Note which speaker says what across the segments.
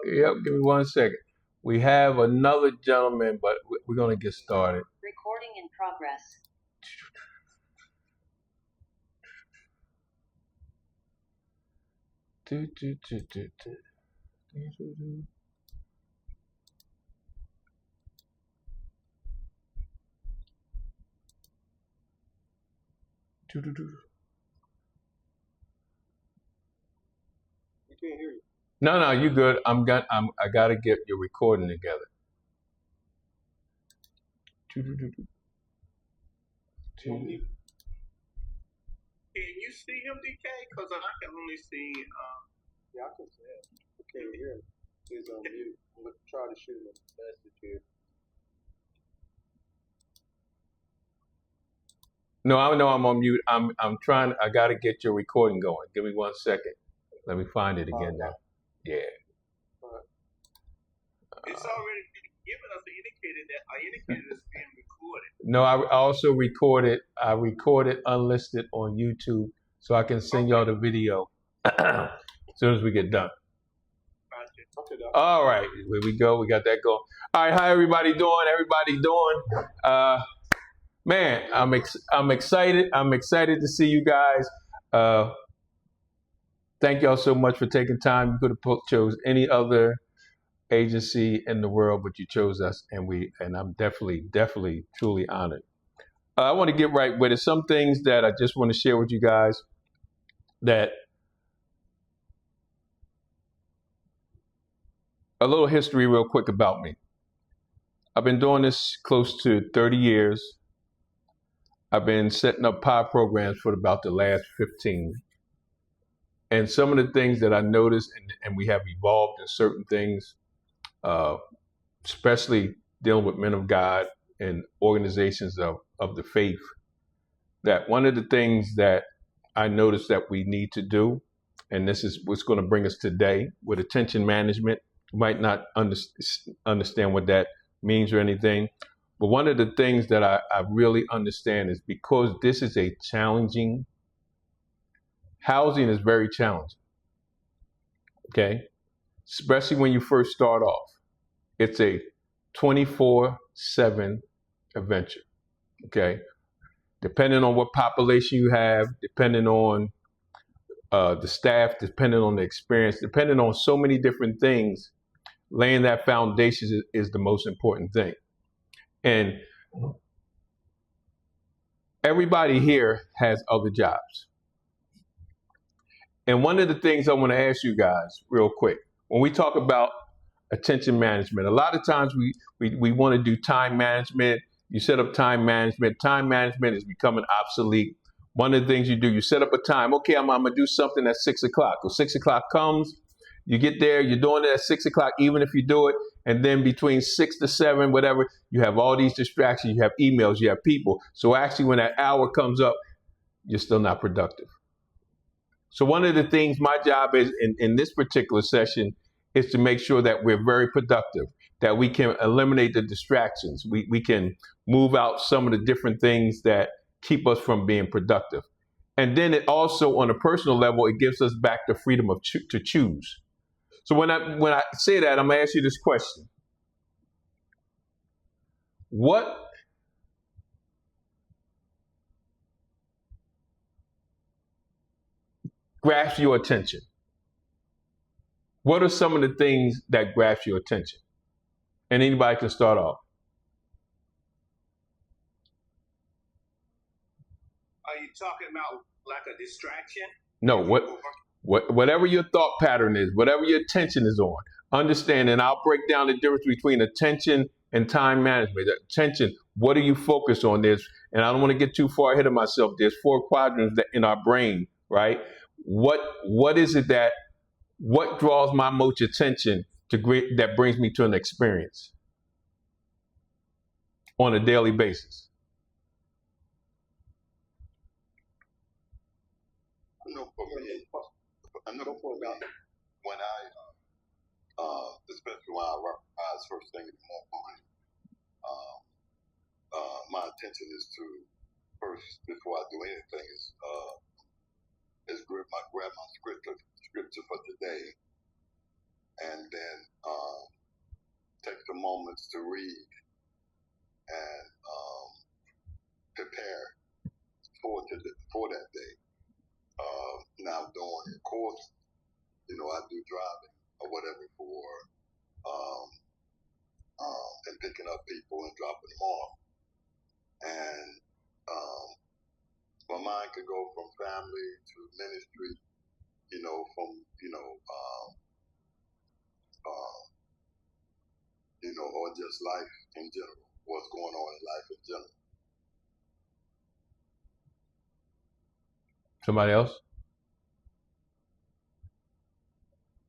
Speaker 1: Yep, give me 1 second. We have another gentleman, but we're going to get started.
Speaker 2: Recording in progress.
Speaker 1: No, you good. I got to get your recording together.
Speaker 3: Can you see him, DK? Because I can only see.
Speaker 4: Yeah, I can see him. I can't hear him. He's on mute. I'm gonna try to shoot him a message here.
Speaker 1: No, I know I'm on mute. I'm trying. I got to get your recording going. Give me 1 second. Let me find it again now. Yeah.
Speaker 3: It's already given us the indicator that our indicator is being recorded.
Speaker 1: No, I also recorded. I recorded unlisted on YouTube, so I can send y'all the video as soon as we get done.
Speaker 4: Okay,
Speaker 1: all right, here we go. We got that going. All right, how everybody doing? Man, I'm excited. I'm excited to see you guys. Thank y'all so much for taking time. You could have chose any other agency in the world, but you chose us, and I'm definitely, truly honored. I want to get right with it. Some things that I just want to share with you guys that a little history real quick about me. I've been doing this close to 30 years. I've been setting up power programs for about the last 15. And some of the things that I noticed, and we have evolved in certain things, especially dealing with men of God and organizations of the faith, that one of the things that I noticed that we need to do, and this is what's going to bring us today with attention management. You might not understand what that means or anything, but one of the things that I really understand is because this is a challenging, housing is very challenging, okay? Especially when you first start off. It's a 24/7 adventure, okay? Depending on what population you have, depending on the staff, depending on the experience, depending on so many different things, laying that foundation is the most important thing. And everybody here has other jobs. And one of the things I want to ask you guys real quick, when we talk about attention management, a lot of times we want to do time management. You set up time management. Time management is becoming obsolete. One of the things you do, you set up a time. Okay, I'm going to do something at 6 o'clock. Well, 6 o'clock comes, you get there, you're doing it at 6 o'clock, even if you do it. And then between 6 to 7, whatever, you have all these distractions. You have emails, you have people. So actually, when that hour comes up, you're still not productive. So one of the things my job is in this particular session is to make sure that we're very productive, that we can eliminate the distractions. We can move out some of the different things that keep us from being productive. And then it also, on a personal level, it gives us back the freedom to choose. So when I say that, I'm going to ask you this question. What grabs your attention? What are some of the things that grabs your attention? And anybody can start off.
Speaker 3: Are you talking about like a distraction?
Speaker 1: No, whatever your thought pattern is, whatever your attention is on, understand, and I'll break down the difference between attention and time management. Attention, what do you focus on? And I don't want to get too far ahead of myself. There's 4 quadrants in our brain, right? What is it what draws my most attention that brings me to an experience on a daily basis?
Speaker 5: I know for me, when especially when I rise first thing in the morning, my attention is to first, before I do anything, is grab my scripture for today and then take the moments to read and prepare for that day. Now doing, of course, I do driving or whatever for and picking up people and dropping them off. And my mind could go from family to ministry, or just life in general, what's going on in life in general.
Speaker 1: Somebody else?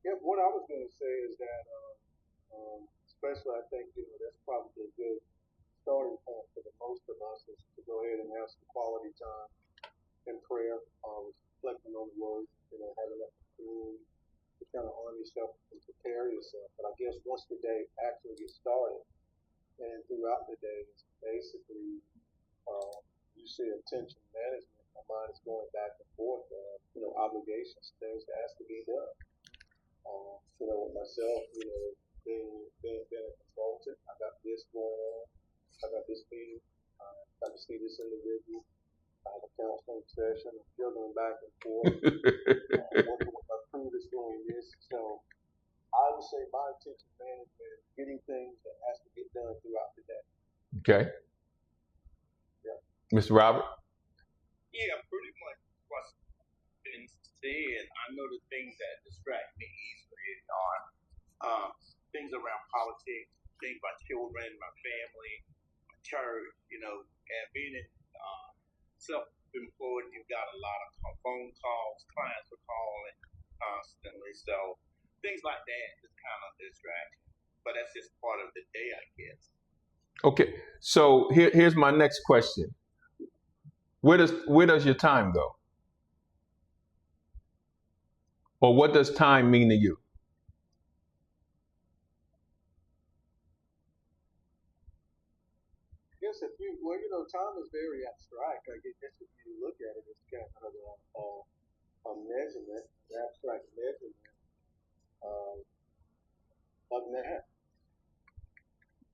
Speaker 4: Yeah, what I was going to say is that, especially I think, that's probably a good starting point for the most of us is to go ahead and have some quality time in prayer, reflecting on the word, having that room to kind of arm yourself and prepare yourself. But I guess once the day actually gets started and throughout the day, it's basically, you see attention management. My mind is going back and forth, obligations, things that has to be done. With myself, being a consultant, I got this going on. I got this meeting. I got to see this individual. I have a counseling session. I'm juggling back and forth. Working with my crew that's doing this. So I would say my attention management is getting things that has to get done throughout the day.
Speaker 1: Okay.
Speaker 4: Yeah.
Speaker 1: Mr. Robert?
Speaker 3: Yeah, pretty much what's been said. I know the things that distract me easily are things around politics, things about children, my family, my church, and being in self-employed, you've got a lot of phone calls, clients are calling constantly. So things like that is kind of distraction. But that's just part of the day, I guess.
Speaker 1: Okay, so here's my next question. Where does your time go? Or what does time mean to you?
Speaker 4: Yes, time is very abstract. I guess if you look at it, it's kind of a measurement, an abstract measurement of that,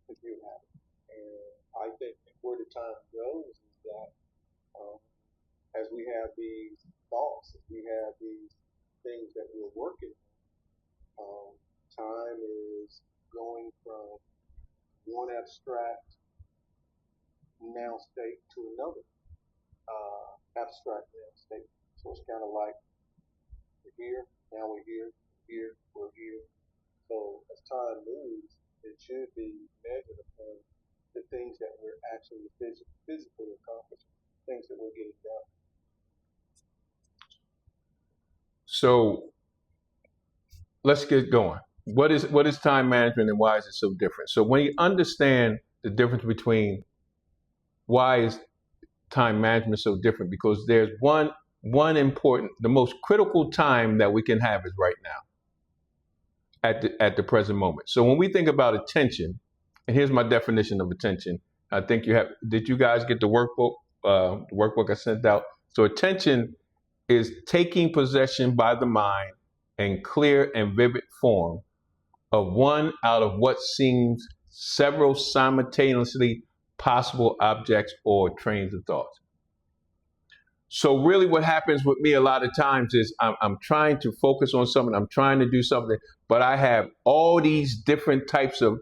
Speaker 4: if you have it. And I think where the time goes is that as we have these thoughts, as we have these things that we're working on, time is going from one abstract now state to another abstract now state. So it's kind of like we're here, now we're here, we're here. So as time moves, it should be measured upon the things that we're actually physically accomplishing, things that we're getting done.
Speaker 1: So let's get going. What is time management and why is it so different? So when you understand the difference between why is time management so different, because there's one important, the most critical time that we can have is right now, at the present moment. So when we think about attention, and here's my definition of attention. I think did you guys get the workbook? The workbook I sent out. So attention is taking possession by the mind in clear and vivid form of one out of what seems several simultaneously possible objects or trains of thoughts. So really what happens with me a lot of times is I'm trying to focus on something, I'm trying to do something, but I have all these different types of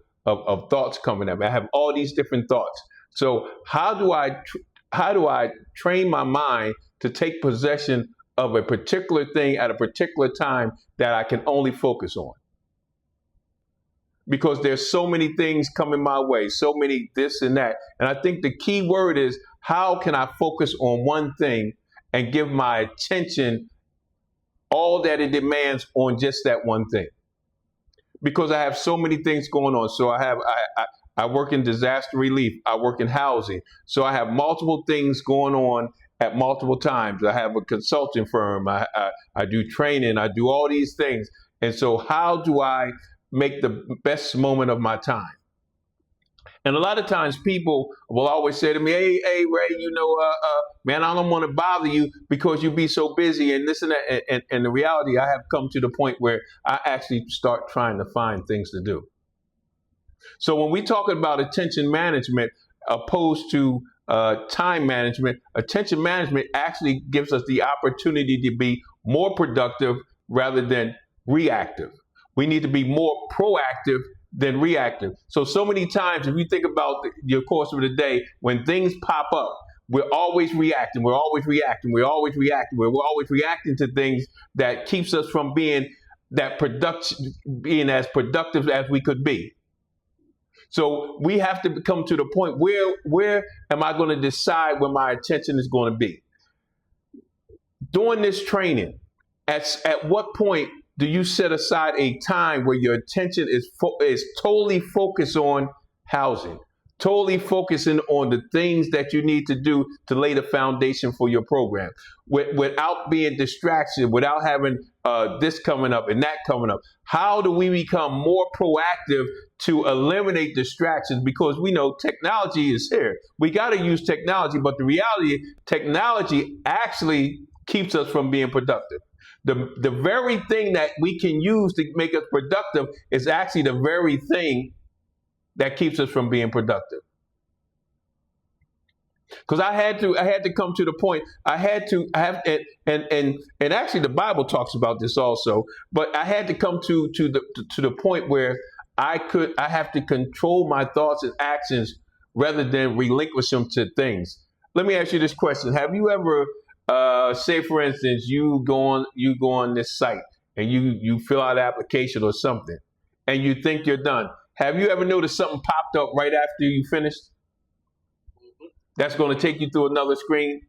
Speaker 1: thoughts coming at me. I have all these different thoughts. So how do I train my mind to take possession of a particular thing at a particular time that I can only focus on? Because there's so many things coming my way, so many this and that. And I think the key word is, how can I focus on one thing and give my attention all that it demands on just that one thing? Because I have so many things going on. So I work in disaster relief. I work in housing. So I have multiple things going on at multiple times. I have a consulting firm. I do training. I do all these things. And so how do I make the best moment of my time? And a lot of times people will always say to me, hey, Ray, man, I don't want to bother you because you be so busy and this and that. And the reality, I have come to the point where I actually start trying to find things to do. So when we talk about attention management opposed to time management, attention management actually gives us the opportunity to be more productive rather than reactive. We need to be more proactive than reactive. So many times, if you think about your course of the day, when things pop up, we're always reacting. We're always reacting. We're always reacting. We're always reacting to things that keeps us from being being as productive as we could be. So we have to come to the point where am I going to decide where my attention is going to be? During this training, at what point do you set aside a time where your attention is totally focused on housing, totally focusing on the things that you need to do to lay the foundation for your program, without being distracted, without having this coming up and that coming up? How do we become more proactive to eliminate distractions? Because we know technology is here. We got to use technology, but the reality, technology actually keeps us from being productive. The very thing that we can use to make us productive is actually the very thing that keeps us from being productive. Because I had to come to the point. And actually the Bible talks about this also. But I had to come to the point where I have to control my thoughts and actions rather than relinquish them to things. Let me ask you this question: have you ever say, for instance, you go on this site and you fill out an application or something, and you think you're done. Have you ever noticed something popped up right after you finished? That's going to take you through another screen.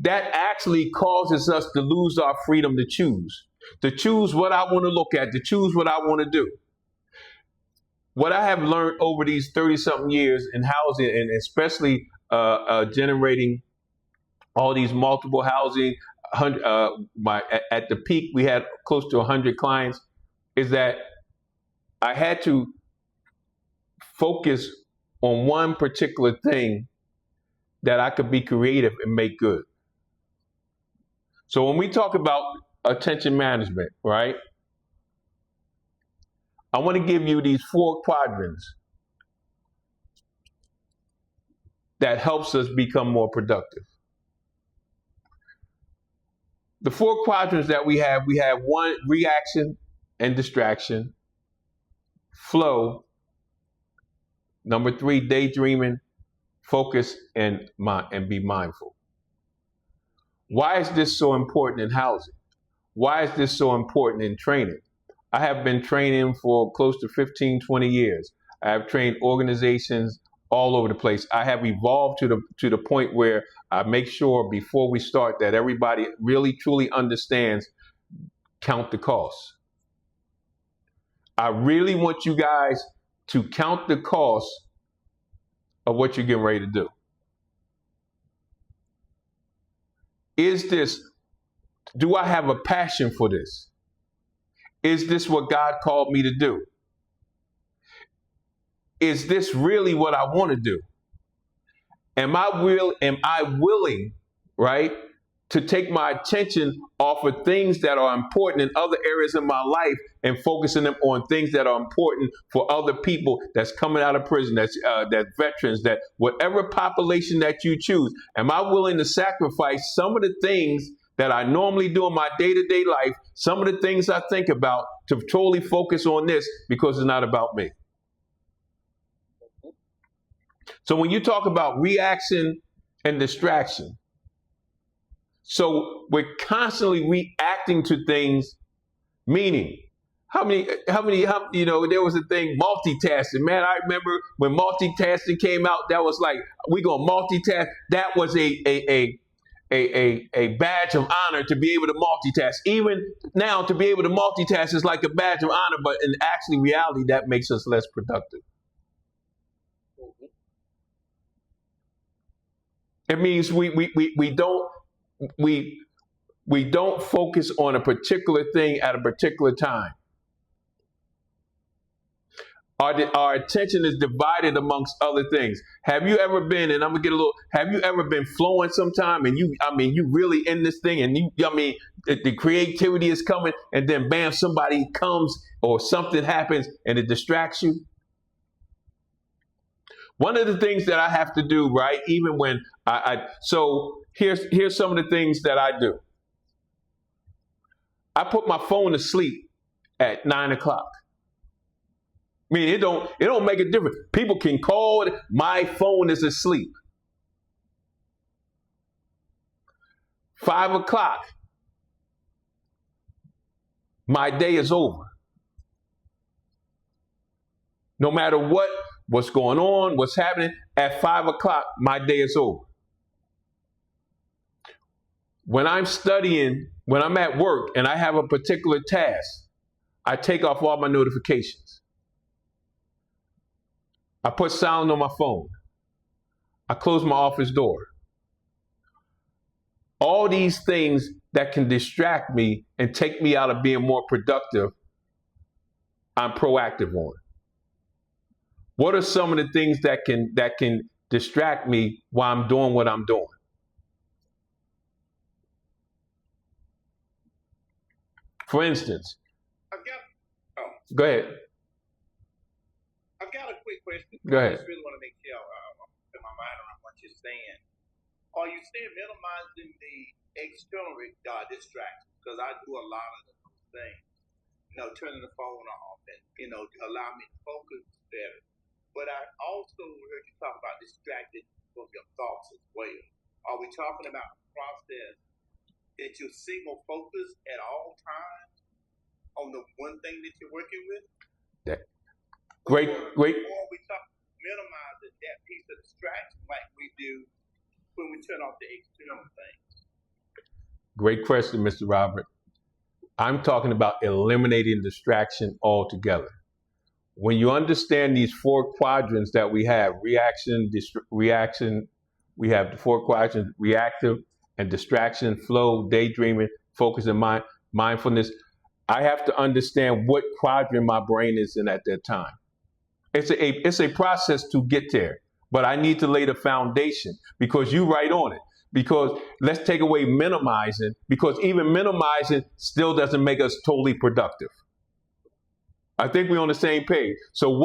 Speaker 1: That actually causes us to lose our freedom to choose what I want to look at, to choose what I want to do. What I have learned over these 30-something years in housing, and especially generating all these multiple housing, at the peak we had close to 100 clients, is that I had to focus on one particular thing that I could be creative and make good. So when we talk about attention management, right, I want to give you these 4 quadrants that helps us become more productive. The 4 quadrants that we have 1, reaction and distraction, flow, number 3, daydreaming, focus, and be mindful. Why is this so important in housing? Why is this so important in training? I have been training for close to 15, 20 years. I have trained organizations all over the place. I have evolved to the point where I make sure before we start that everybody really truly understands count the costs. I really want you guys to count the cost of what you're getting ready to do. Do I have a passion for this? Is this what God called me to do? Is this really what I want to do? Am I willing, right, to take my attention off of things that are important in other areas of my life and focusing them on things that are important for other people that's coming out of prison, that veterans, that whatever population that you choose? Am I willing to sacrifice some of the things that I normally do in my day-to-day life, some of the things I think about, to totally focus on this because it's not about me? So when you talk about reaction and distraction, so we're constantly reacting to things, meaning how many, there was a thing, multitasking. Man, I remember when multitasking came out, that was like, we gonna multitask. That was a badge of honor to be able to multitask. Even now, to be able to multitask is like a badge of honor, but in actually reality, that makes us less productive. It means we don't focus on a particular thing at a particular time. Our attention is divided amongst other things. Have you ever been, and I'm gonna get a little, have you ever been flowing sometime and you really in this thing and the creativity is coming and then bam, somebody comes or something happens and it distracts you? One of the things that I have to do, right, even when so here's some of the things that I do. I put my phone to sleep at 9 o'clock. I mean, it don't make a difference. People can call it, my phone is asleep. 5 o'clock, my day is over. No matter what's going on, what's happening, at 5 o'clock, my day is over. When I'm studying, when I'm at work and I have a particular task, I take off all my notifications. I put silent on my phone. I close my office door. All these things that can distract me and take me out of being more productive, I'm proactive on. What are some of the things that can distract me while I'm doing what I'm doing? For instance, go ahead.
Speaker 3: I've got a quick question.
Speaker 1: Go ahead.
Speaker 3: I just really want to make sure I'm in my mind around what you're saying. Are you still minimizing the external distractions? Because I do a lot of those things. Turning the phone off and, allow me to focus better. But I also heard you talk about distracted from your thoughts as well. Are we talking about the process that you single focus at all times on the one thing that you're working with?
Speaker 1: Great.
Speaker 3: Or we talk minimizing that piece of distraction like we do when we turn off the external things?
Speaker 1: Great question, Mr. Robert. I'm talking about eliminating distraction altogether. When you understand these 4 quadrants that we have, reaction, we have the 4 quadrants, reactive and distraction, flow, daydreaming, focus, and mindfulness. I have to understand what quadrant my brain is in at that time. It's a process to get there, but I need to lay the foundation because you right on it. Because let's take away minimizing, because even minimizing still doesn't make us totally productive. I think we're on the same page. So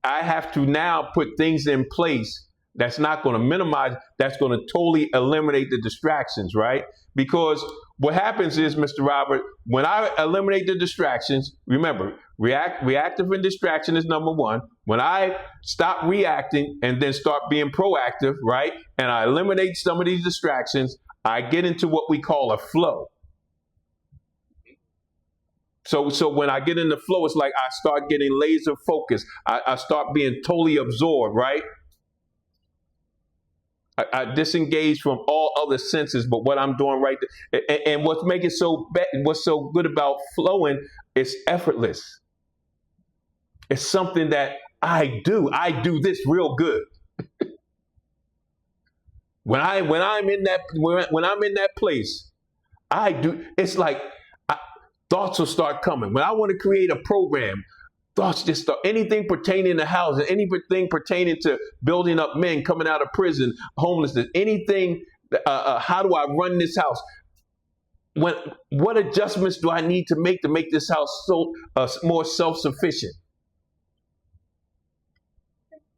Speaker 1: I have to now put things in place that's not going to minimize, that's going to totally eliminate the distractions, right? Because what happens is, Mr. Robert, when I eliminate the distractions, remember, reactive and distraction is number 1. When I stop reacting and then start being proactive, right? And I eliminate some of these distractions, I get into what we call a flow. So when I get in the flow, it's like I start getting laser focused. I start being totally absorbed, right? I disengage from all other senses, but what I'm doing right there. And what's so good about flowing is effortless. It's something that I do. I do this real good. When I'm in that place, I do. It's like thoughts will start coming. When I want to create a program, thoughts just start. Anything pertaining to housing, anything pertaining to building up men coming out of prison, homelessness, anything. How do I run this house? What adjustments do I need to make this house so more self-sufficient?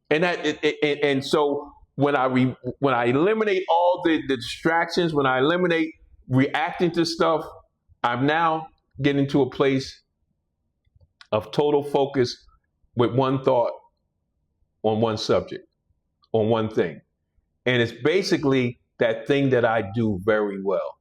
Speaker 1: And so when I eliminate all the distractions, when I eliminate reacting to stuff, I'm now getting to a place of total focus with one thought on one subject, on one thing. And it's basically that thing that I do very well.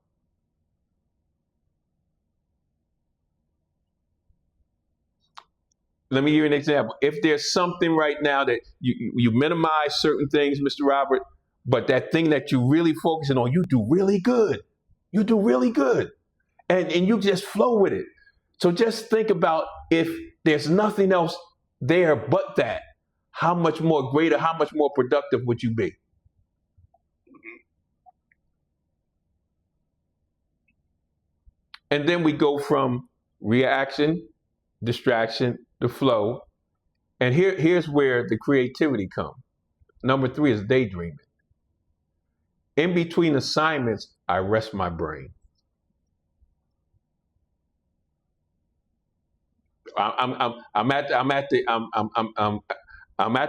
Speaker 1: Let me give you an example. If there's something right now that you minimize certain things, Mr. Robert, but that thing that you're really focusing on, you do really good. You do really good. And you just flow with it. So just think about if there's nothing else there but that, how much more greater, how much more productive would you be? And then we go from reaction, distraction, the flow, And here's where the creativity comes. Number 3 is daydreaming. In between assignments, I rest my brain. I'm at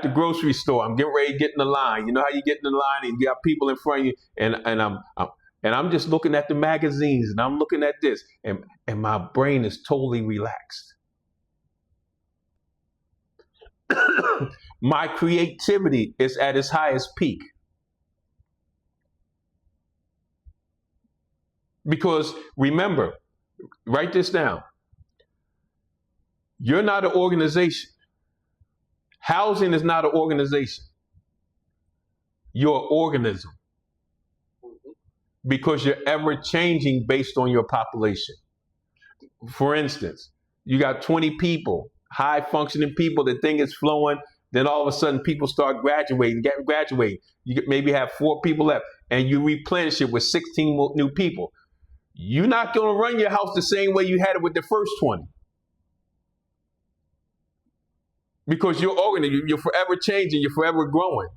Speaker 1: the grocery store. I'm getting ready to get in the line. You know how you get in the line and you got people in front of you, and I'm just looking at the magazines and I'm looking at this, and my brain is totally relaxed. My creativity is at its highest peak. Because remember, write this down. You're not an organization. Housing is not an organization. You're an organism. Because you're ever changing based on your population. For instance, you got 20 people, high functioning people, the thing is flowing, then all of a sudden people start graduating. You maybe have 4 people left, and you replenish it with 16 new people. You're not going to run your house the same way you had it with the first 20. Because you're forever changing, you're forever growing.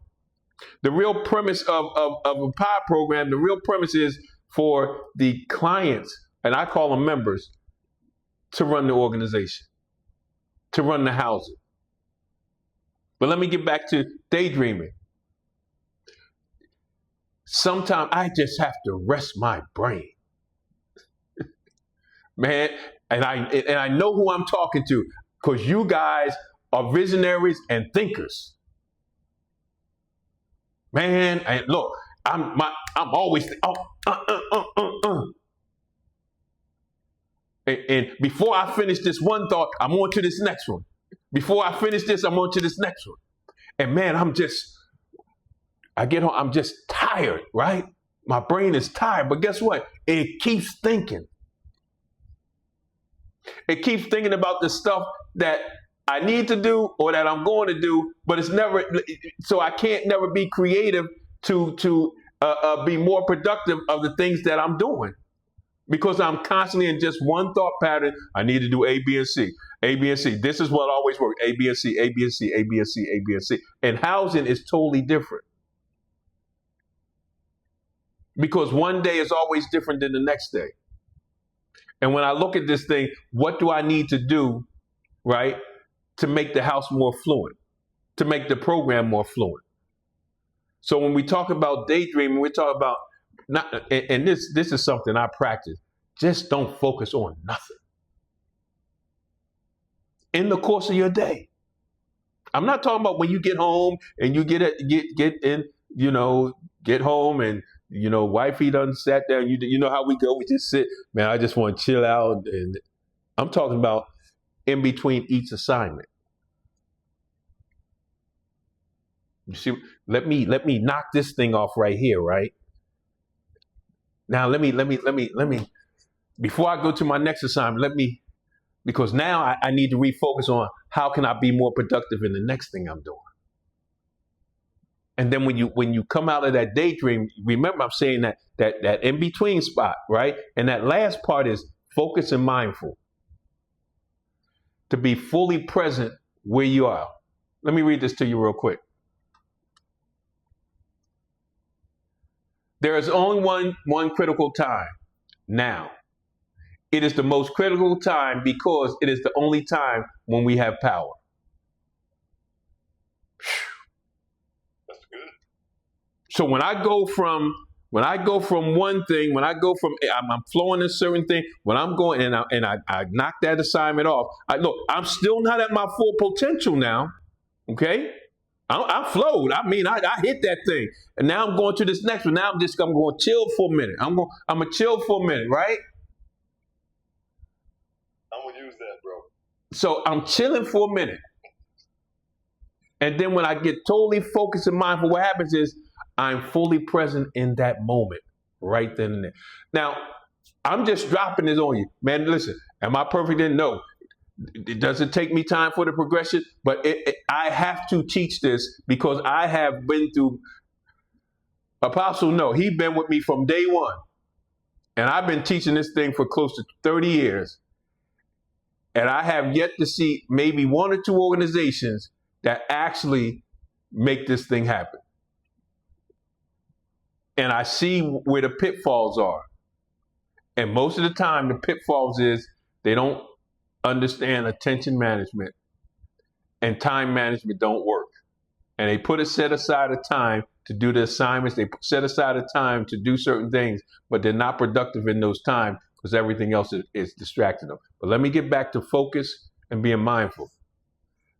Speaker 1: The real premise of a PI program, the real premise is for the clients, and I call them members, to run the organization, to run the housing. But let me get back to daydreaming. Sometimes I just have to rest my brain. Man, and I know who I'm talking to, because you guys are visionaries and thinkers. Man, and look, I'm always And before I finish this one thought, I'm on to this next one. Before I finish this, I'm on to this next one. And man, I get home, I'm just tired, right? My brain is tired, but guess what? It keeps thinking. It keeps thinking about the stuff that I need to do or that I'm going to do, but it's never, so I can't never be creative to be more productive of the things that I'm doing. Because I'm constantly in just one thought pattern. I need to do A, B, and C. A, B, and C. This is what always works. A, B, and C, A, B, and C, A, B, and C, A, B, and C. And housing is totally different. Because one day is always different than the next day. And when I look at this thing, what do I need to do, right, to make the house more fluent, to make the program more fluent? So when we talk about daydreaming, we talk about not, and this is something I practice. Just don't focus on nothing in the course of your day. I'm not talking about when you get home and you get home and wifey done sat down. You know how we go. We just sit. Man, I just want to chill out. And I'm talking about in between each assignment. You see, let me knock this thing off right here, right? Now let me, before I go to my next assignment, because now I need to refocus on how can I be more productive in the next thing I'm doing. And then when you come out of that daydream, remember I'm saying that in between spot, right? And that last part is focus and mindful. To be fully present where you are. Let me read this to you real quick. There is only one critical time, now. It is the most critical time because it is the only time when we have power.
Speaker 5: That's good.
Speaker 1: So when I go from one thing, I'm flowing a certain thing, when I'm going and I knock that assignment off, I'm still not at my full potential now, okay? I flowed. I hit that thing. And now I'm going to this next one. Now I'm going to chill for a minute. I'm going to chill for a minute, right?
Speaker 5: I'm going to use that, bro.
Speaker 1: So I'm chilling for a minute. And then when I get totally focused and mindful, what happens is I'm fully present in that moment, right then and there. Now, I'm just dropping this on you. Man, listen, am I perfect? No. It doesn't take me time for the progression, but I have to teach this because I have been through. Apostle, no, he's been with me from day one. And I've been teaching this thing for close to 30 years. And I have yet to see maybe 1 or 2 organizations that actually make this thing happen. And I see where the pitfalls are. And most of the time, the pitfalls is they don't understand attention management, and time management don't work. And they set aside a time to do the assignments. They set aside a time to do certain things, but they're not productive in those times because everything else is distracting them. But let me get back to focus and being mindful.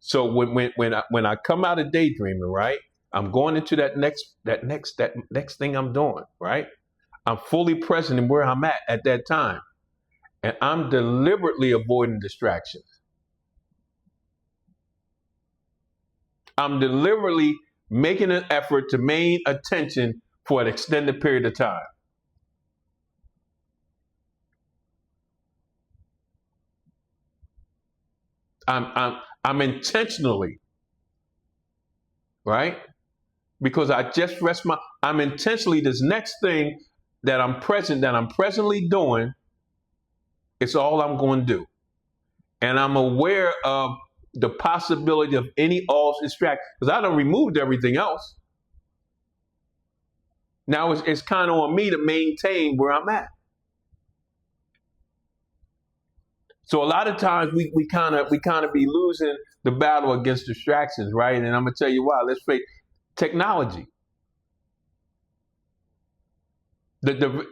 Speaker 1: So when I come out of daydreaming, right, I'm going into that next thing I'm doing, right? I'm fully present in where I'm at that time. And I'm deliberately avoiding distractions. I'm deliberately making an effort to maintain attention for an extended period of time. I'm intentionally, right? Because I just I'm intentionally, this next thing that I'm presently doing, it's all I'm going to do. And I'm aware of the possibility of any distraction, because I done removed everything else. Now it's kind of on me to maintain where I'm at. So a lot of times we kind of be losing the battle against distractions, right? And I'm gonna tell you why. Let's face technology.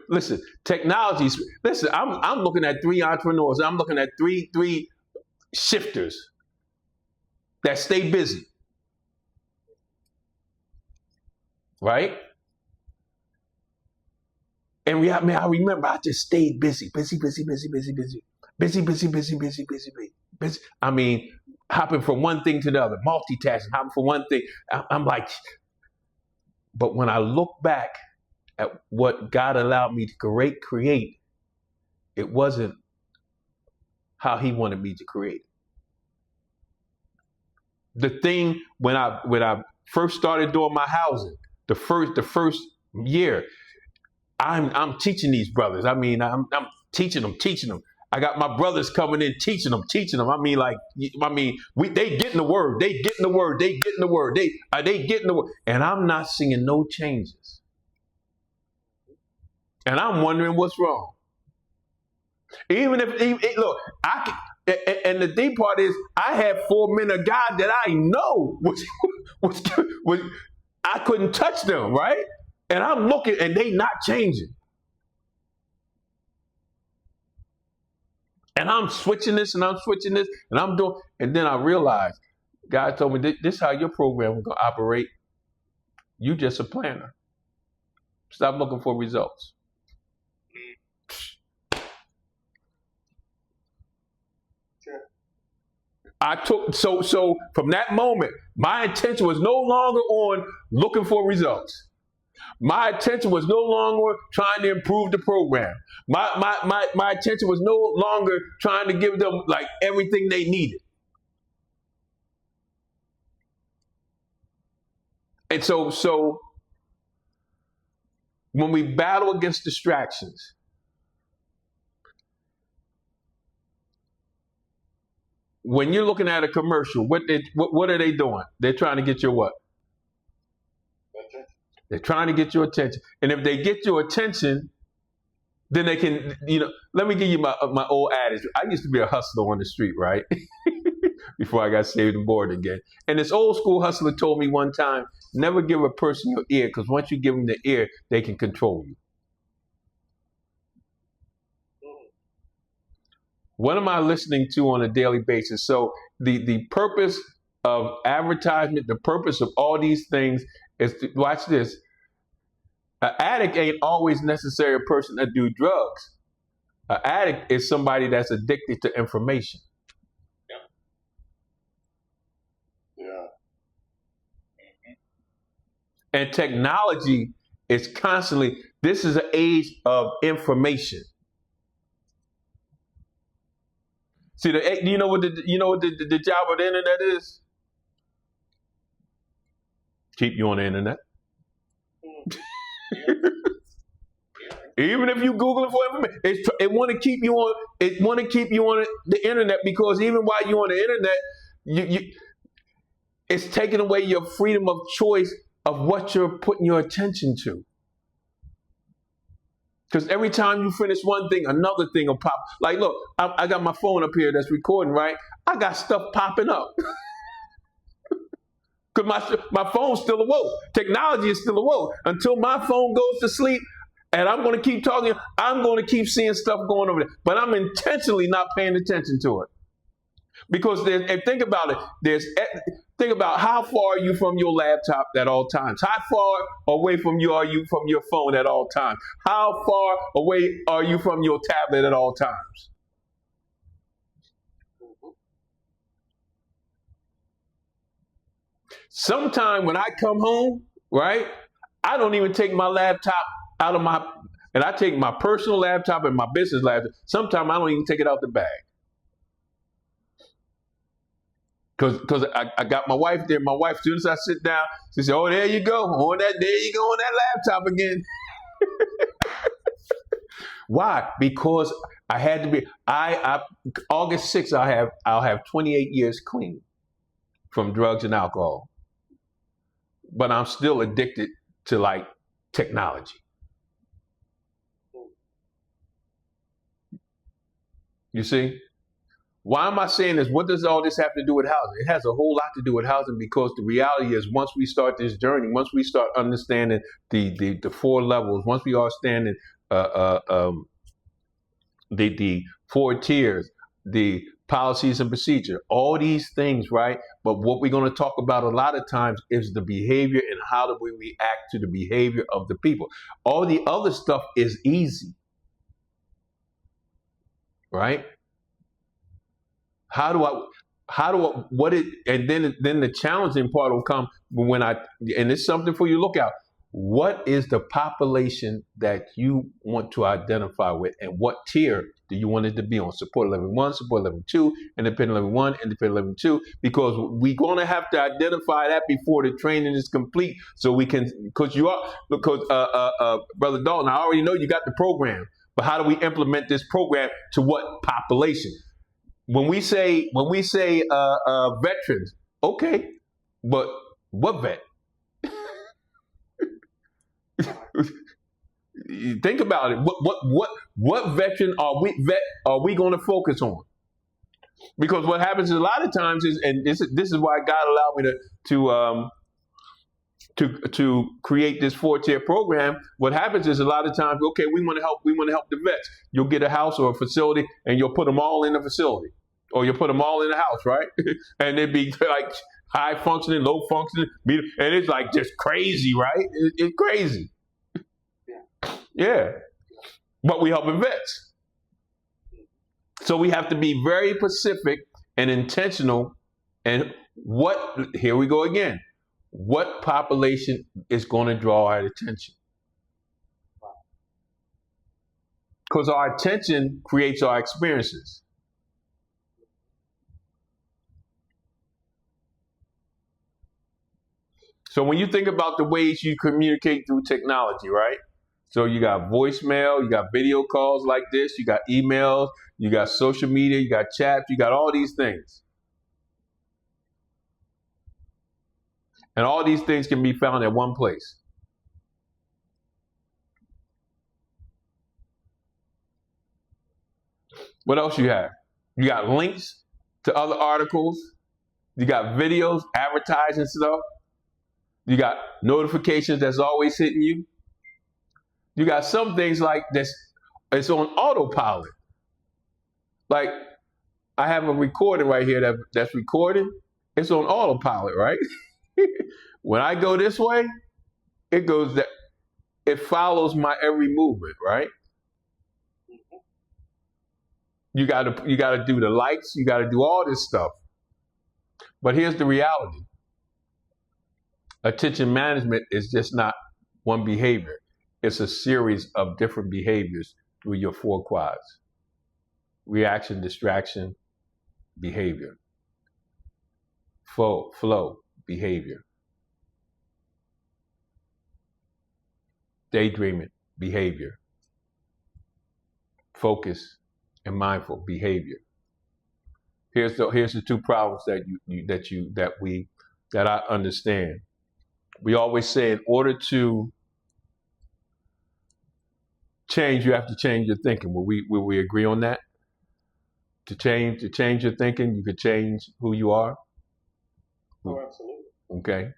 Speaker 1: Listen, technology. Listen, I'm looking at 3 entrepreneurs. I'm looking at three shifters that stay busy, right? And I remember I just stayed busy. I mean, hopping from one thing to the other, multitasking, hopping from one thing. I'm like, but when I look back at what God allowed me to create, it wasn't how He wanted me to create. The thing when I first started doing my housing, the first year, I'm teaching these brothers. I mean, I'm teaching them. I got my brothers coming in, teaching them. I mean, they getting the word. They getting the word. And I'm not seeing no changes. And I'm wondering what's wrong. Even look, and the deep part is, I had 4 men of God that I know was I couldn't touch them, right? And I'm looking, and they not changing. And I'm switching this, and I'm doing, and then I realized, God told me, this is how your program is going to operate. You just a planner. Stop looking for results. So from that moment, my attention was no longer on looking for results. My attention was no longer trying to improve the program. My attention was no longer trying to give them like everything they needed. And so when we battle against distractions, when you're looking at a commercial, what are they doing? They're trying to get your what?
Speaker 5: Attention.
Speaker 1: They're trying to get your attention. And if they get your attention, then they can, let me give you my old adage. I used to be a hustler on the street, right? Before I got saved and born again. And this old school hustler told me one time, never give a person your ear, because once you give them the ear, they can control you. What am I listening to on a daily basis? So the purpose of advertisement, the purpose of all these things is to, watch this. An addict ain't always necessarily a person that do drugs. An addict is somebody that's addicted to information.
Speaker 5: Yeah.
Speaker 1: And technology is constantly, this is an age of information. See, you know what the job of the internet is? Keep you on the internet. Even if you Google it for information, it want to keep you on. It want to keep you on the internet, because even while you're on the internet, It's taking away your freedom of choice of what you're putting your attention to. Because every time you finish one thing, another thing will pop. Like, look, I got my phone up here that's recording, right? I got stuff popping up. Because my phone's still awoke. Technology is still awoke. Until my phone goes to sleep and I'm going to keep talking, I'm going to keep seeing stuff going over there. But I'm intentionally not paying attention to it. Because and think about it. Think about how far are you from your laptop at all times? How far away from you are you from your phone at all times? How far away are you from your tablet at all times? Sometime when I come home, right, I don't even take my laptop out of and I take my personal laptop and my business laptop. Sometimes I don't even take it out the bag. Because I got my wife there. My wife, as soon as I sit down, she said, "Oh, there you go. There you go on that laptop again." Why? Because I had to be. August 6th, I'll have 28 years clean from drugs and alcohol. But I'm still addicted to like technology. You see? Why am I saying this? What does all this have to do with housing? It has a whole lot to do with housing, because the reality is, once we start this journey, once we start understanding the 4 levels, once we understand the 4 tiers, the policies and procedure, all these things, right? But what we're going to talk about a lot of times is the behavior and how do we react to the behavior of the people. All the other stuff is easy, right? And then the challenging part will come and it's something for you to look out. What is the population that you want to identify with, and what tier do you want it to be on? Support level 1, support level 2, independent level 1, independent level 2, because we're going to have to identify that before the training is complete, so we can, because Brother Dalton, I already know you got the program, but how do we implement this program to what population? When we say veterans, okay, but what vet? Think about it. What veteran are we going to focus on? Because what happens a lot of times is, and this is why God allowed me to create this 4-tier program. What happens is, a lot of times, okay, we want to help the vets. You'll get a house or a facility, and you'll put them all in the facility, or you'll put them all in the house, right? And it'd be like high functioning, low functioning, and it's like just crazy, right? It's crazy. Yeah. But we helping vets. So we have to be very specific and intentional. And here we go again. What population is going to draw our attention? Because our attention creates our experiences. So when you think about the ways you communicate through technology, right? So you got voicemail, you got video calls like this, you got emails, you got social media, you got chats, you got all these things. And all these things can be found at one place. What else you have? You got links to other articles. You got videos, advertising stuff. You got notifications that's always hitting you. You got some things like this, it's on autopilot. Like, I have a recording right here that's recording. It's on autopilot, right? When I go this way, it follows my every movement, right? You gotta do the likes, you gotta do all this stuff. But here's the reality. Attention management is just not one behavior. It's a series of different behaviors through your 4 quads. Reaction, distraction, behavior. Flow, behavior. Daydreaming, behavior. Focus and mindful, behavior. Here's the 2 problems that we that I understand. We always say in order to change, you have to change your thinking. Will we agree on that? To change your thinking, you could change who you are.
Speaker 4: Oh, absolutely.
Speaker 1: Okay.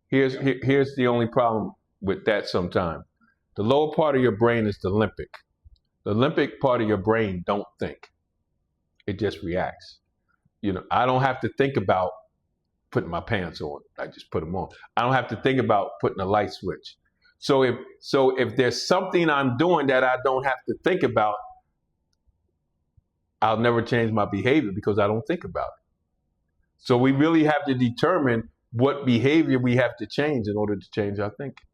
Speaker 1: Here's the only problem with that sometimes. The lower part of your brain is the limbic. The limbic part of your brain don't think. It just reacts. I don't have to think about putting my pants on. I just put them on. I don't have to think about putting a light switch. So if there's something I'm doing that I don't have to think about, I'll never change my behavior because I don't think about it. So we really have to determine what behavior we have to change in order to change our thinking.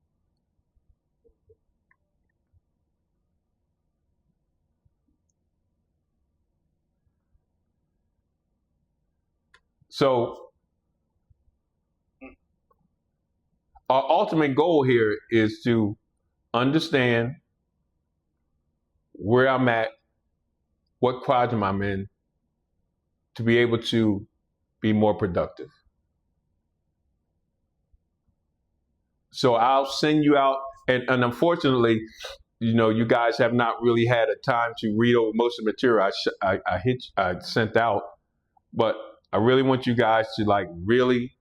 Speaker 1: So our ultimate goal here is to understand where I'm at, what quadrant I'm in, to be able to be more productive. So I'll send you out, and unfortunately, you guys have not really had a time to read over most of the material I sent out, but I really want you guys to really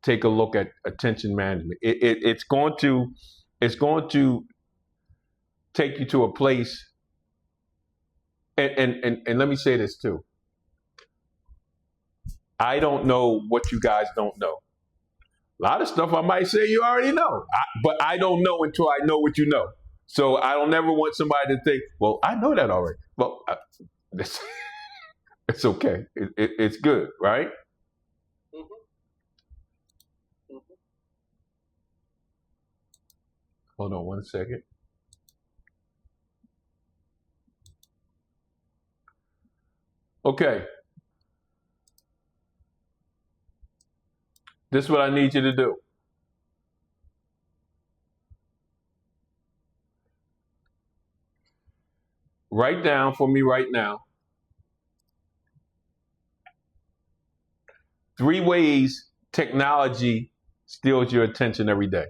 Speaker 1: take a look at attention management. It's going to take you to a place, and let me say this too. I don't know what you guys don't know. A lot of stuff I might say you already know, but I don't know until I know what you know. So I don't ever want somebody to think, well, I know that already. Well, it's okay. It's good, right?
Speaker 4: Mm-hmm. Mm-hmm.
Speaker 1: Hold on one second. Okay. This is what I need you to do. Write down for me right now 3 ways technology steals your attention every day.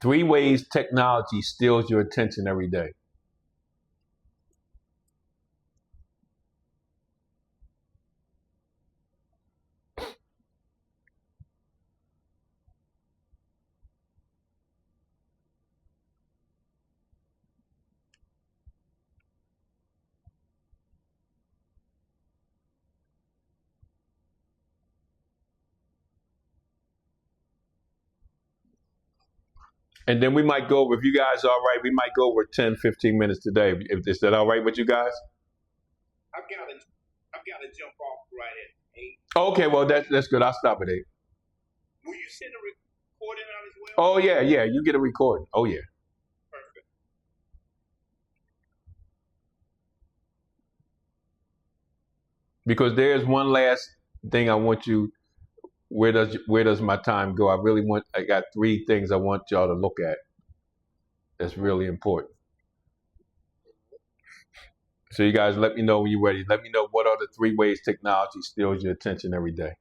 Speaker 1: 3 ways technology steals your attention every day. And then we might go over, if you guys are all right, we might go over 10, 15 minutes today. Is that all right with you guys?
Speaker 3: I've got to jump off right at 8.
Speaker 1: Okay, well, that's good. I'll stop at 8.
Speaker 3: Will you send a recording out as well?
Speaker 1: Oh, yeah, you get a recording. Oh, yeah.
Speaker 3: Perfect.
Speaker 1: Because there's one last thing I want you, where does my time go? I got 3 things I want y'all to look at. That's really important. So you guys let me know when you're ready. Let me know what are the 3 ways technology steals your attention every day.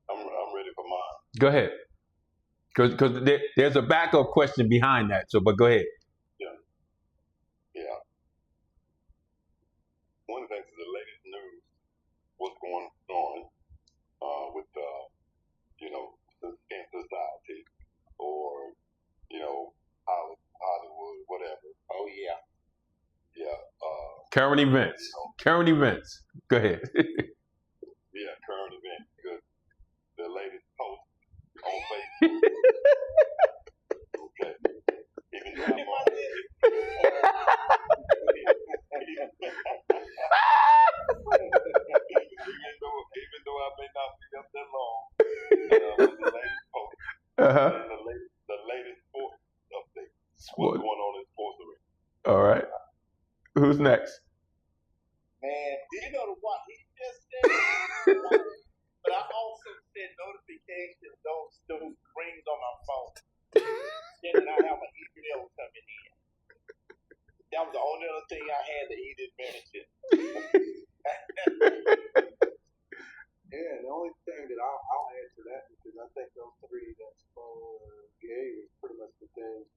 Speaker 5: I'm ready for mine.
Speaker 1: Go ahead. Because there's a backup question behind that. But go ahead.
Speaker 5: Yeah.
Speaker 1: Current events. Current events. Go ahead.
Speaker 5: Yeah, current events. Good. The latest post on Facebook. Okay. Even though I'm on even though I may not be up that long, the latest post. And the latest sports update. What's going on in sports arena?
Speaker 1: All right. Who's next?
Speaker 3: Man, do you know what he just said? But I also said notifications don't rings on my phone. Then I have an email coming in. That was the only other thing I had that he didn't mention.
Speaker 4: Yeah, the only thing that I'll add to that, because I think those three that Spohn gave is pretty much the things,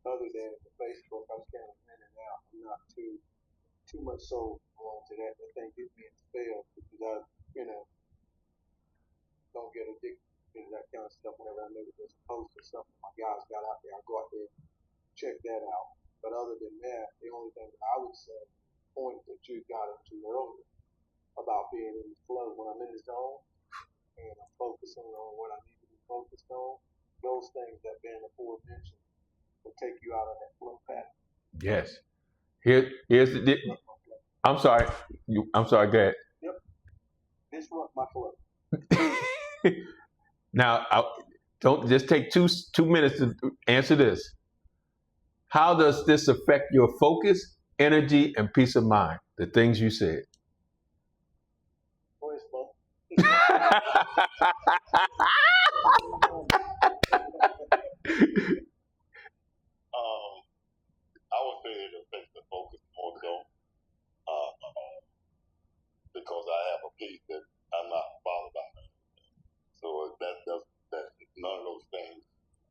Speaker 4: other than the Facebook, I'm kind of in and out. I'm not too much so on to that. That thing gets me into fail because I, don't get addicted to that kind of stuff whenever I know that there's a post or something my guys got out there. I go out there and check that out. But other than that, the only thing that I would say, point that you got into earlier about being in the flow, when I'm in the zone and I'm focusing on what I need to be focused on, those things that Ben aforementioned will take you out of that flow pattern.
Speaker 1: Yes. Here's the. I'm sorry. I'm sorry. Go ahead.
Speaker 4: Yep. Disrupt my flow.
Speaker 1: Now, don't just take two minutes to answer this. How does this affect your focus, energy, and peace of mind? The things you said.
Speaker 4: Where's Spohn?
Speaker 5: I would say it affects the focus more so, because I have a piece that I'm not bothered by. So that none of those things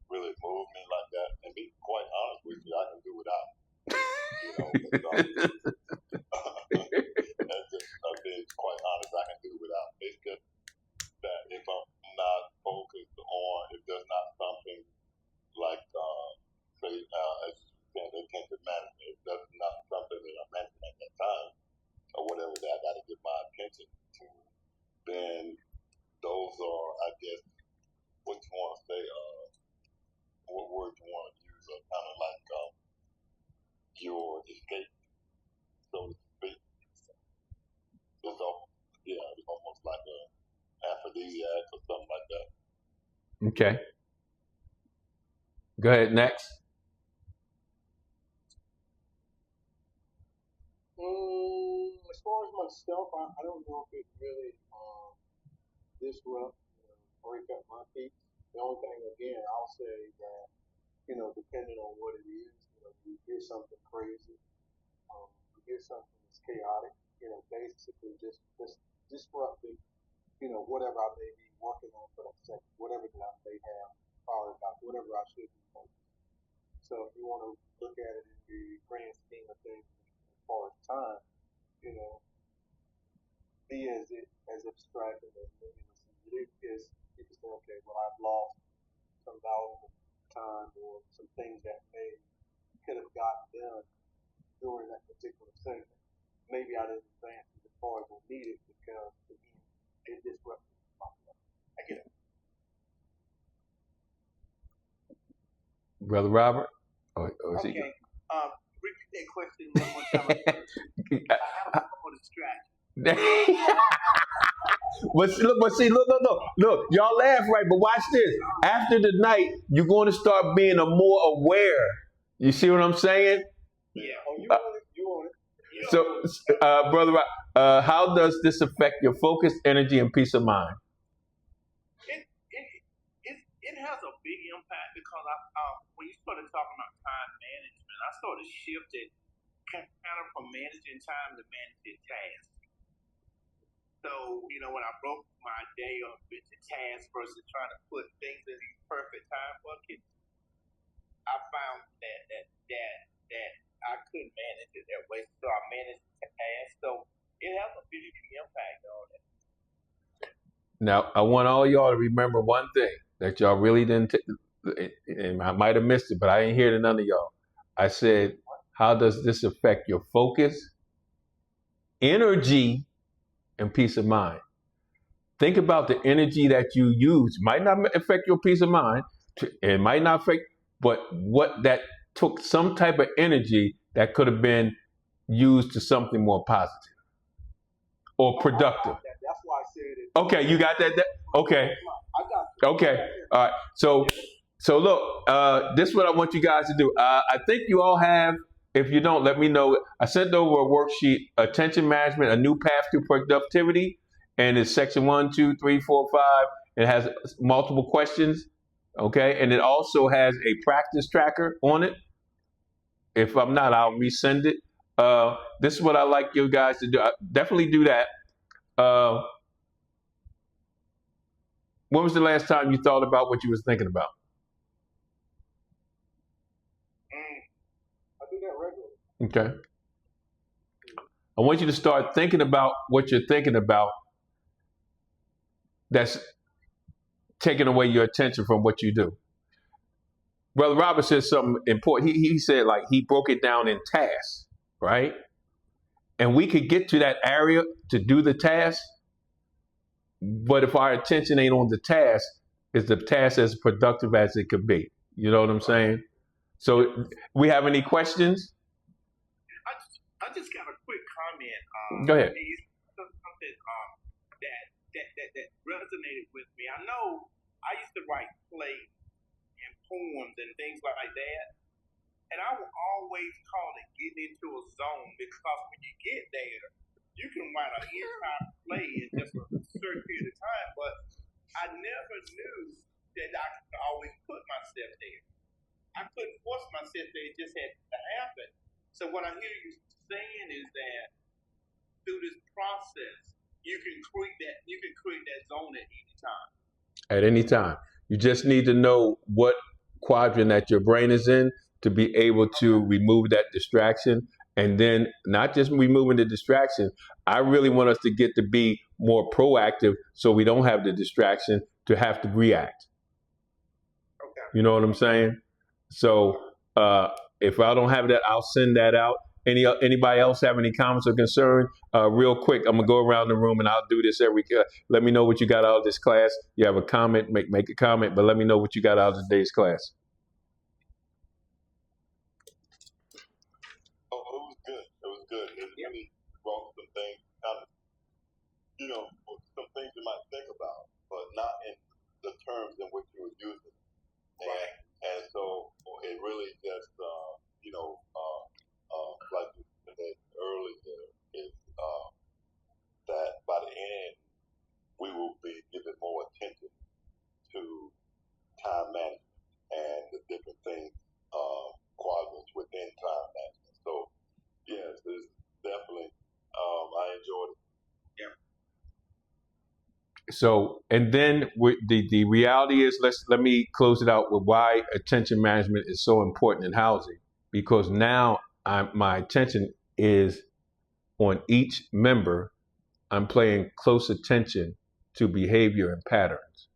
Speaker 5: really move me like that. And be quite honest with you, I can do without. That's just being quite honest. I can do without. It's just that if I'm not focused on, if there's not something like say as attention management, if that's not something that I'm managing at that time or whatever that I got to give my attention to, then those are, I guess, what you want to say, what word you want to use, are kind of like your escape, so to speak. It's almost like a aphrodisiac or something like that.
Speaker 1: Okay. Go ahead. Next.
Speaker 4: As far as myself, I don't know if it really disrupt, break up my peace. The only thing, again, I'll say that, depending on what it is, you hear something crazy, you hear something that's chaotic, basically just disrupting, whatever I may be working on for that second, whatever that I may have prioritized, whatever I should be focused. So if you want to look at it in the grand scheme of things as far as time, be as abstracted as it is. You can say, okay, well, I've lost some valuable time or some things that could have gotten done during that particular segment. Maybe I didn't advance as far as I needed because, again, it disrupted my flow. I get it.
Speaker 1: Brother Robert?
Speaker 3: Okay. Repeat that question one more time. I have a couple of distractions.
Speaker 1: Look, y'all laugh right, but watch this. After the night, you're going to start being more aware. You see what I'm saying?
Speaker 3: Yeah.
Speaker 4: Oh, you want it.
Speaker 1: So, Brother, how does this affect your focus, energy, and peace of mind?
Speaker 3: It has a big impact because when you started talking about time management, I started shifting kind of from managing time to managing tasks. So, when I broke my day up into tasks versus trying to put things in these perfect time buckets, I found that I couldn't manage it that way. So I managed tasks. So it has a big impact on it.
Speaker 1: Now, I want all y'all to remember one thing that y'all really didn't, and I might have missed it, but I didn't hear to none of y'all. I said, how does this affect your focus, energy and peace of mind. Think about the energy that you use. Might not affect your peace of mind. It might not affect, but what that took some type of energy that could have been used to something more positive or productive.
Speaker 4: That's why I said it.
Speaker 1: Okay, you got that? Okay.
Speaker 4: I got it.
Speaker 1: Okay. All right. So look, this is what I want you guys to do. I think you all have. If you don't, let me know. I sent over a worksheet, attention management, a new path to productivity, and it's section 1, 2, 3, 4, 5. It has multiple questions. Okay, and it also has a practice tracker on it. If I'm not, I'll resend it. This is what I like you guys to do. Definitely do that. When was the last time you thought about what you was thinking about?
Speaker 4: I do that regularly.
Speaker 1: Okay. I want you to start thinking about what you're thinking about that's taking away your attention from what you do. Brother Robert said something important. He said, like, he broke it down in tasks, right? And we could get to that area to do the task, but if our attention ain't on the task, is the task as productive as it could be? You know what I'm saying? So, we have any questions?
Speaker 3: I just got a quick comment.
Speaker 1: Go ahead.
Speaker 3: Something that resonated with me. I know I used to write plays and poems and things like that, and I will always call it getting into a zone, because when you get there, you can write an entire play in just a certain period of time. But I never knew that I could always put myself there. I couldn't force myself there; it just had to happen. So what I hear you saying is that through this process, you can create that zone at any time.
Speaker 1: At any time. You just need to know what quadrant that your brain is in to be able to remove that distraction. And then not just removing the distraction, I really want us to get to be more proactive so we don't have the distraction to have to react.
Speaker 3: Okay.
Speaker 1: You know what I'm saying? So if I don't have that, I'll send that out. Anybody else have any comments or concern? Real quick, I'm gonna go around the room and I'll do this every. Let me know what you got out of this class. You have a comment, make a comment, but let me know what you got out of today's class.
Speaker 5: Oh, it was good. It was good. It really brought some things, kind of, some things you might think about, but not in the terms in which you were using. And so it really just, like you said earlier, is that by the end, we will be giving more attention to time management and the different things, quadrants within time management. So, yes, it's definitely, I enjoyed it.
Speaker 3: Yeah.
Speaker 1: So, and then the reality is, let me close it out with why attention management is so important in housing. Because now my attention is on each member. I'm paying close attention to behavior and patterns,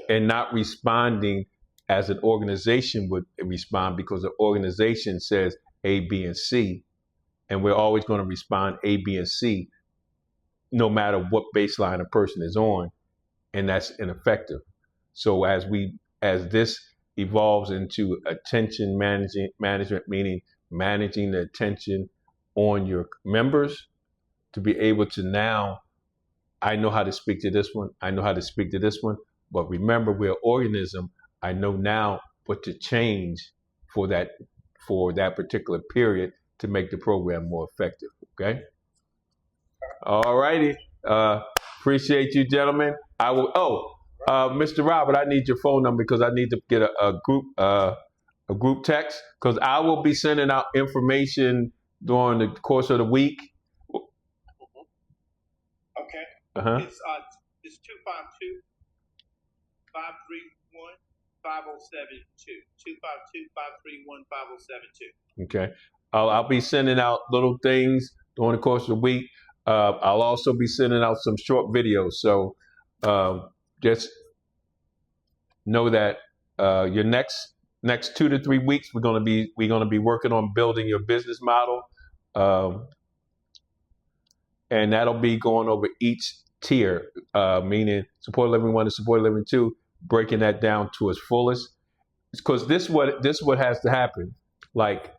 Speaker 1: and not responding as an organization would respond, because the organization says A, B, and C, and we're always going to respond A, B, and C, no matter what baseline a person is on, and that's ineffective. So as this evolves into attention management, meaning managing the attention on your members, to be able to now, I know how to speak to this one, I know how to speak to this one, but remember, we're an organism. I know now what to change for that particular period to make the program more effective. Okay. All righty. Appreciate you, gentlemen. I will. Mr. Robert, I need your phone number because I need to get a group text, because I will be sending out information during the course of the week.
Speaker 3: Okay. It's 252 531 5072. 252 531 5072.
Speaker 1: Okay. I'll be sending out little things during the course of the week. I'll also be sending out some short videos. So just know that your next 2 to 3 weeks we're gonna be working on building your business model. Um, and that'll be going over each tier, meaning support living 1 and support living 2, breaking that down to its fullest. Because this what has to happen. Like,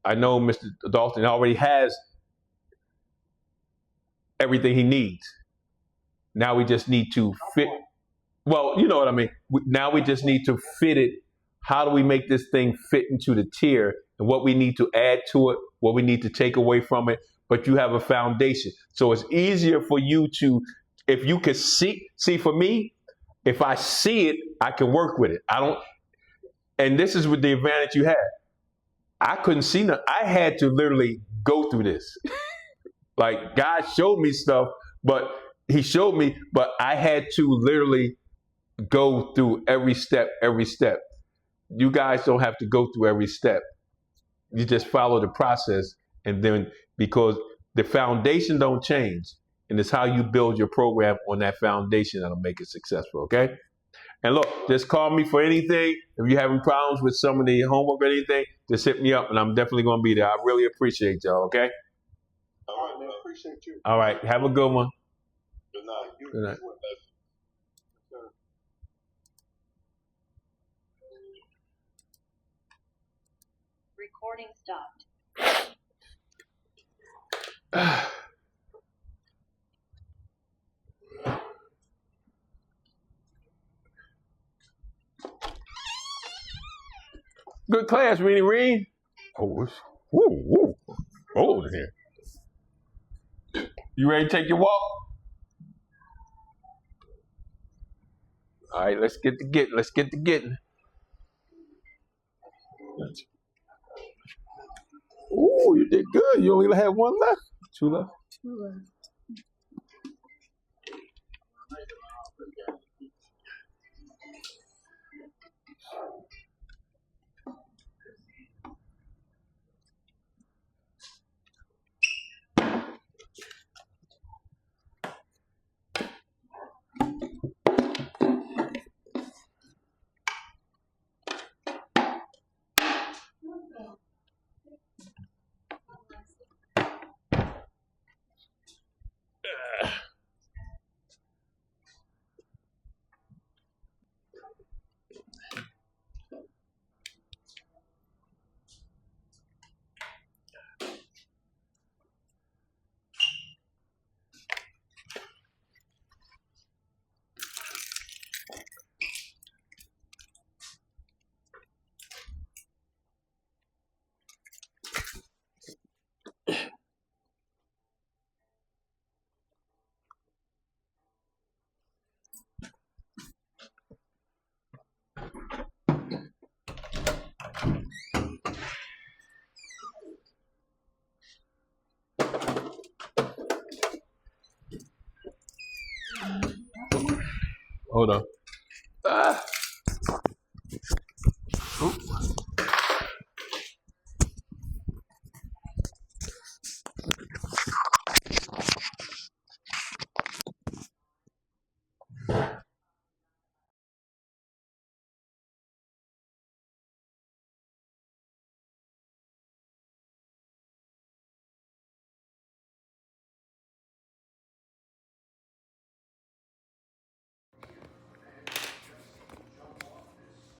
Speaker 1: I know Mr. Dalton already has everything he needs. Now we just need to fit. Well, you know what I mean. Now we just need to fit it. How do we make this thing fit into the tier, and what we need to add to it, what we need to take away from it? But you have a foundation, so it's easier for you to, if you can see for me, if I see it, I can work with it. I don't, and this is with the advantage you have. I couldn't see nothing. I had to literally go through this. Like, God showed me stuff, but he showed me, but I had to literally go through every step, every step. You guys don't have to go through every step. You just follow the process, and then, because the foundation don't change, and it's how you build your program on that foundation that'll make it successful, okay? And look, just call me for anything. If you're having problems with some of the homework or anything, just hit me up, and I'm definitely going to be there. I really appreciate y'all, okay?
Speaker 4: All right, man. Appreciate you.
Speaker 1: All right, have a good one.
Speaker 5: Good night.
Speaker 1: Good night.
Speaker 2: Recording stopped.
Speaker 1: Good class, Reed. Oh, it's cold in here. You ready to take your walk? All right, let's get to getting. Let's get to getting. Ooh, you did good. You only have one left. Two left. Hold on.